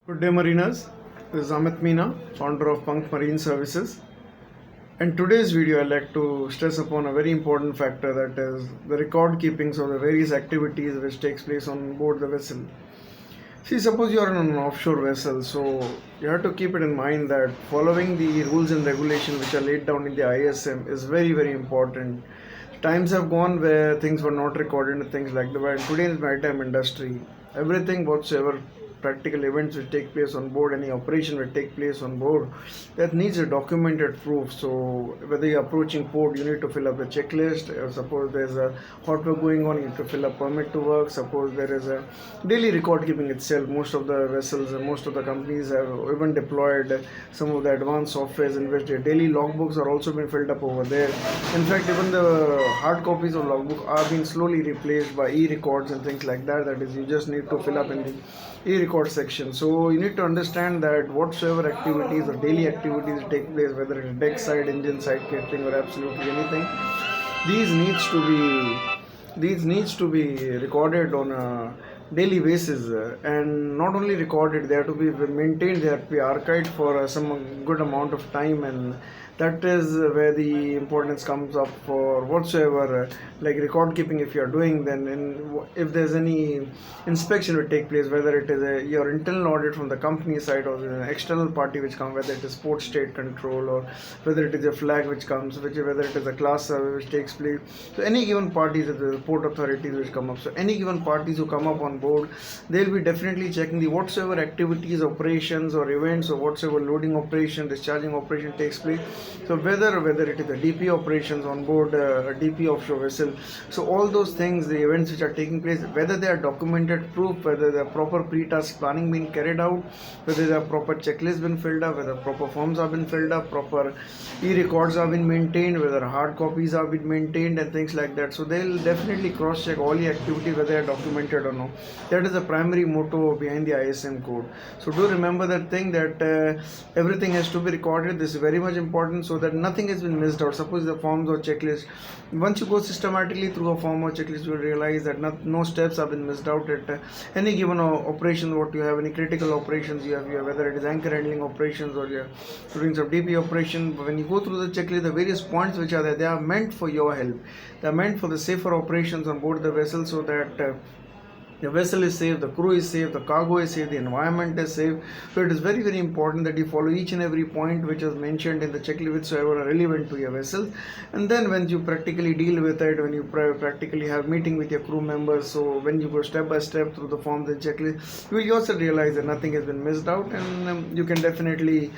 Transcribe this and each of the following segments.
Good day, Mariners. This is Amit Meena, founder of Punk Marine Services. In today's video, I'd like to stress upon a very important factor, that is the record keepings of the various activities which takes place on board the vessel. See, suppose you are on an offshore vessel, so you have to keep it in mind that following the rules and regulations which are laid down in the ISM is very, very important. Times have gone where things were not recorded and things like that. But in today's maritime industry, everything whatsoever practical events which take place on board, any operation will take place on board, that needs a documented proof. So whether you're approaching port, you need to fill up a checklist. Suppose there's a hot work going on, you need to fill a permit to work. Suppose there is a daily record keeping itself. Most of the vessels and most of the companies have even deployed some of the advanced softwares in which their daily logbooks are also being filled up over there. In fact, even the hard copies of logbook are being slowly replaced by e-records and things like that. That is, you just need to fill up in the e-record section. So you need to understand that whatsoever activities or daily activities take place, whether it's deck side, engine side, catering, or absolutely anything, these needs to be recorded on a daily basis, and not only recorded, they have to be maintained, they have to be archived for some good amount of time, and that is where the importance comes up for whatsoever like record keeping. If you are doing, then if there's any inspection will take place, whether it is your internal audit from the company side or an external party which comes, whether it is port state control or whether it is a flag which comes, whether it is a class survey which takes place. So any given parties, the port authorities which come up, so any given parties who come up on board, they'll be definitely checking the whatsoever activities, operations or events, or whatsoever loading operation, discharging operation takes place. So whether it is a DP operations on board a DP offshore vessel, so all those things, the events which are taking place, whether they are documented proof, whether the proper pre-task planning being carried out, whether the proper checklist been filled up, whether proper forms have been filled up, proper e-records have been maintained, whether hard copies have been maintained and things like that. So they'll definitely cross-check all the activities whether they are documented or not. That is the primary motto behind the ISM code. So do remember that thing, that everything has to be recorded. This is very much important, so that nothing has been missed out. Suppose the forms or checklist, once you go systematically through a form or checklist, you will realize that no steps have been missed out at any given operation. What you have, any critical operations you have, whether it is anchor handling operations or you're doing some DP operation, when you go through the checklist, the various points which are there, they are meant for your help. They are meant for the safer operations on board the vessel, so that the vessel is safe, the crew is safe, the cargo is safe, the environment is safe. So it is very, very important that you follow each and every point which is mentioned in the checklist whichsoever are relevant to your vessel. And then when you practically deal with it, when you practically have meeting with your crew members, so when you go step by step through the forms and checklist, you will also realize that nothing has been missed out, and you can definitely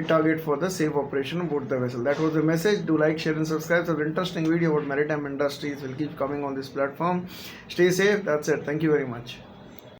target for the safe operation on board the vessel. That was the message. Do like, share and subscribe. So interesting video about maritime industries will keep coming on this platform. Stay safe. That's it. Thank you very much.